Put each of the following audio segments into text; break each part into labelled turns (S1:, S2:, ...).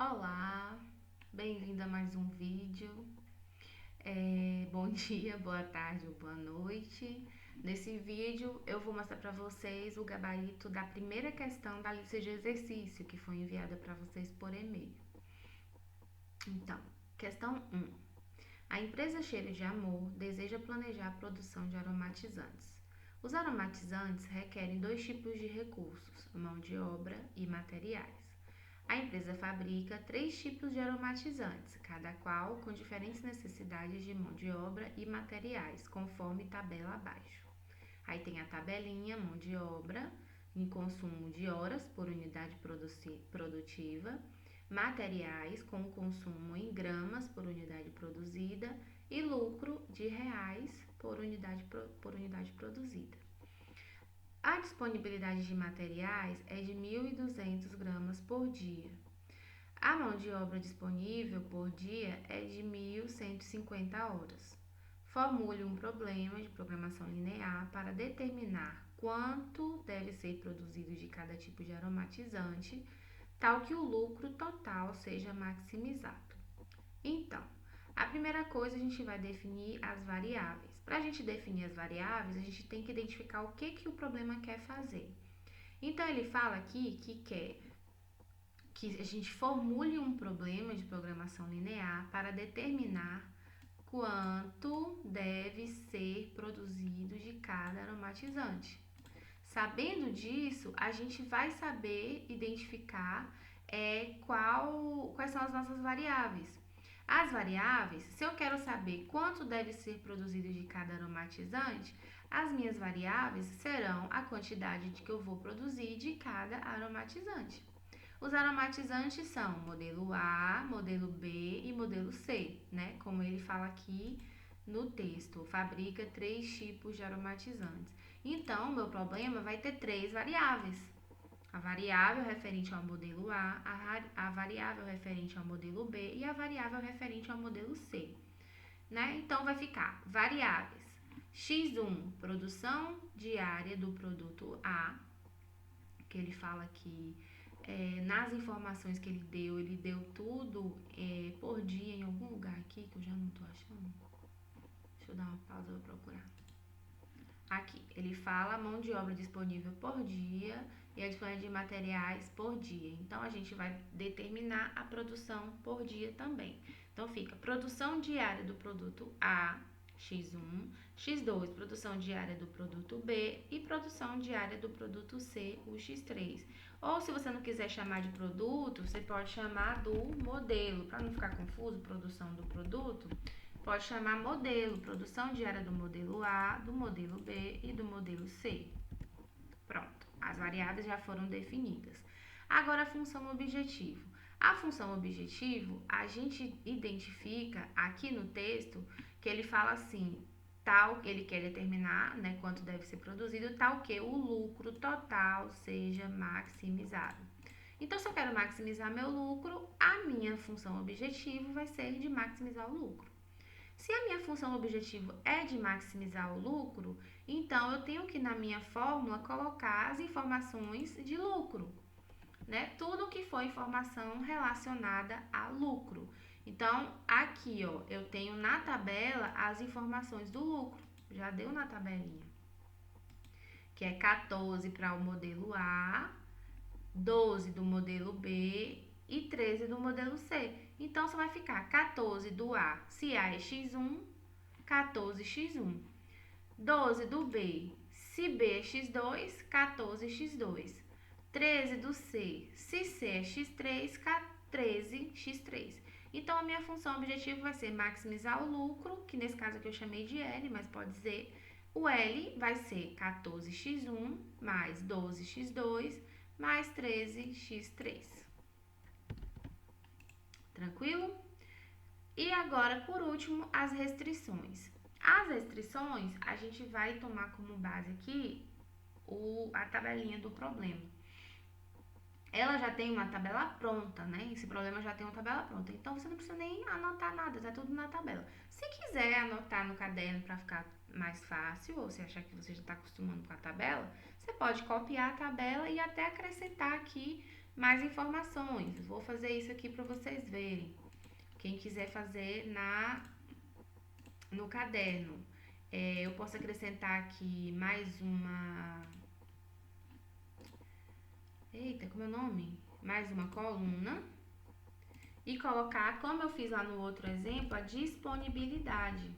S1: Olá, bem-vindo a mais um vídeo. Bom dia, boa tarde ou boa noite. Nesse vídeo eu vou mostrar para vocês o gabarito da primeira questão da lista de exercício que foi enviada para vocês por e-mail. Então, questão 1. A empresa Cheiro de Amor deseja planejar a produção de aromatizantes. Os aromatizantes requerem dois tipos de recursos, mão de obra e materiais. A empresa fabrica 3 tipos de aromatizantes, cada qual com diferentes necessidades de mão de obra e materiais, conforme tabela abaixo. Aí tem a tabelinha mão de obra em consumo de horas por unidade produtiva, materiais com consumo em gramas por unidade produzida e lucro de reais por unidade produzida. A disponibilidade de materiais é de 1.200 gramas por dia. A mão de obra disponível por dia é de 1.150 horas. Formule um problema de programação linear para determinar quanto deve ser produzido de cada tipo de aromatizante, tal que o lucro total seja maximizado. Então, a primeira coisa a gente vai definir as variáveis. Para a gente definir as variáveis, a gente tem que identificar o que o problema quer fazer. Então, ele fala aqui que quer que a gente formule um problema de programação linear para determinar quanto deve ser produzido de cada aromatizante. Sabendo disso, a gente vai saber identificar quais são as nossas variáveis. As variáveis, se eu quero saber quanto deve ser produzido de cada aromatizante, as minhas variáveis serão a quantidade que eu vou produzir de cada aromatizante. Os aromatizantes são modelo A, modelo B e modelo C, né? Como ele fala aqui no texto, fabrica 3 tipos de aromatizantes. Então, meu problema vai ter 3 variáveis. A variável referente ao modelo A variável referente ao modelo B e a variável referente ao modelo C, né? Então, vai ficar variáveis. X1, produção diária do produto A, que ele fala aqui nas informações que ele deu tudo por dia em algum lugar aqui, que eu já não tô achando. Deixa eu dar uma pausa para procurar. Aqui, ele fala mão de obra disponível por dia e a disponibilidade de materiais por dia. Então, a gente vai determinar a produção por dia também. Então, fica produção diária do produto A, X1, X2, produção diária do produto B e produção diária do produto C, o X3. Ou, se você não quiser chamar de produto, você pode chamar do modelo. Para não ficar confuso, produção do produto, pode chamar modelo, produção diária do modelo A, do modelo B e do modelo C. Pronto, as variáveis já foram definidas. Agora a função objetivo. A função objetivo, a gente identifica aqui no texto que ele fala assim, tal, ele quer determinar, né, quanto deve ser produzido, tal que o lucro total seja maximizado. Então, se eu quero maximizar meu lucro, a minha função objetivo vai ser de maximizar o lucro. Se a minha função objetivo é de maximizar o lucro, então eu tenho que na minha fórmula colocar as informações de lucro, né? Tudo que for informação relacionada a lucro. Então, aqui, ó, eu tenho na tabela as informações do lucro. Já deu na tabelinha. Que é 14 para o modelo A, 12 do modelo B e 13 do modelo C. Então, só vai ficar 14 do A, se A é X1, 14x1. 12 do B, se B é X2, 14x2. 13 do C, se C é X3, 13x3. Então, a minha função objetivo vai ser maximizar o lucro, que nesse caso aqui eu chamei de L, mas pode dizer o L vai ser 14x1 mais 12x2 mais 13x3. Tranquilo? E agora, por último, as restrições. As restrições, a gente vai tomar como base aqui a tabelinha do problema. Ela já tem uma tabela pronta, né? Esse problema já tem uma tabela pronta. Então, você não precisa nem anotar nada, tá tudo na tabela. Se quiser anotar no caderno para ficar mais fácil, ou se achar que você já está acostumando com a tabela, você pode copiar a tabela e até acrescentar aqui mais informações. Vou fazer isso aqui para vocês verem. Quem quiser fazer no caderno. Eu posso acrescentar aqui mais uma... Eita, como é o nome? Mais uma coluna. E colocar, como eu fiz lá no outro exemplo, a disponibilidade.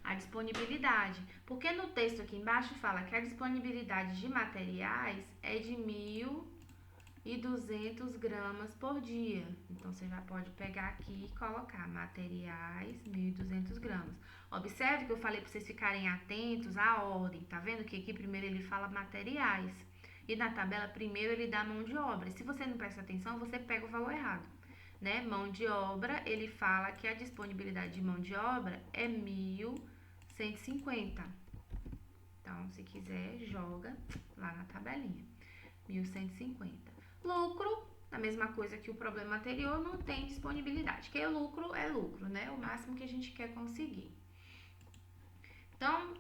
S1: A disponibilidade. Porque no texto aqui embaixo fala que a disponibilidade de materiais é de 1.200 gramas por dia. Então, você já pode pegar aqui e colocar materiais, 1.200 gramas. Observe que eu falei para vocês ficarem atentos à ordem. Tá vendo que aqui primeiro ele fala materiais. E na tabela primeiro ele dá mão de obra. Se você não presta atenção, você pega o valor errado. Né? Mão de obra, ele fala que a disponibilidade de mão de obra é 1.150. Então, se quiser, joga lá na tabelinha. 1.150. Lucro, a mesma coisa que o problema anterior, não tem disponibilidade. Porque lucro é lucro, né? O máximo que a gente quer conseguir. Então,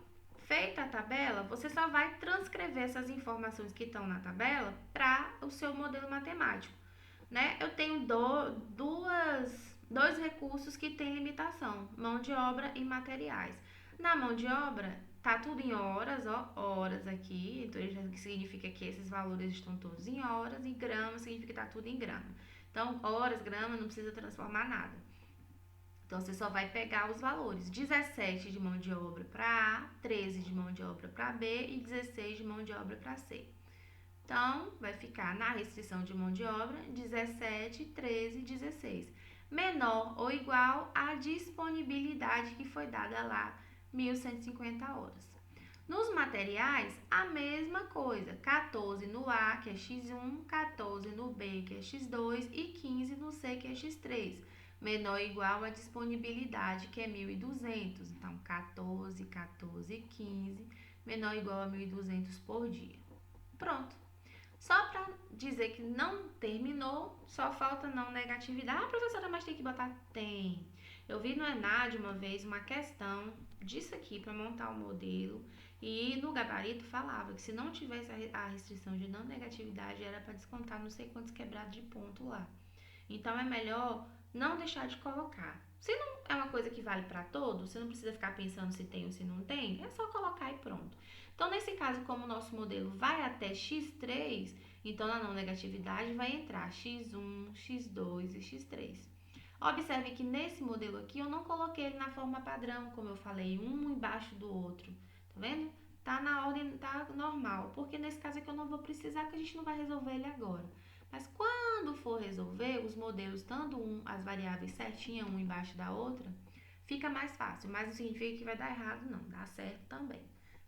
S1: feita a tabela, você só vai transcrever essas informações que estão na tabela para o seu modelo matemático. Né? Eu tenho dois recursos que têm limitação, mão de obra e materiais. Na mão de obra, tá tudo em horas, ó, horas aqui, então isso significa que esses valores estão todos em horas, e grama significa que tá tudo em grama. Então, horas, grama, não precisa transformar nada. Então, você só vai pegar os valores, 17 de mão de obra para A, 13 de mão de obra para B e 16 de mão de obra para C. Então, vai ficar na restrição de mão de obra 17, 13, 16. Menor ou igual à disponibilidade que foi dada lá, 1.150 horas. Nos materiais, a mesma coisa. 14 no A, que é X1, 14 no B, que é X2 e 15 no C, que é X3. Menor ou igual à disponibilidade, que é 1.200. Então, 14, 14, 15, menor ou igual a 1.200 por dia. Pronto. Só para dizer que não terminou, só falta não negatividade. Ah, professora, mas tem que botar? Tem. Eu vi no ENAD uma vez uma questão disso aqui para montar o modelo e no gabarito falava que se não tivesse a restrição de não negatividade era para descontar não sei quantos quebrados de ponto lá. Então é melhor não deixar de colocar. Se não é uma coisa que vale para todos, você não precisa ficar pensando se tem ou se não tem, é só colocar e pronto. Então, nesse caso, como o nosso modelo vai até x3, então na não negatividade vai entrar x1, x2 e x3. Observe que nesse modelo aqui eu não coloquei ele na forma padrão, como eu falei, um embaixo do outro. Tá vendo? Tá na ordem, tá normal, porque nesse caso aqui eu não vou precisar, que a gente não vai resolver ele agora. Mas quando for resolver os modelos, estando as variáveis certinhas, uma embaixo da outra, fica mais fácil. Mas não significa que vai dar errado, não. Dá certo também.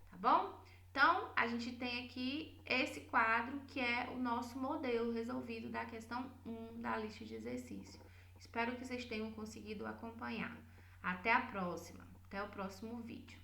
S1: Tá bom? Então, a gente tem aqui esse quadro que é o nosso modelo resolvido da questão 1 da lista de exercício. Espero que vocês tenham conseguido acompanhar. Até a próxima. Até o próximo vídeo.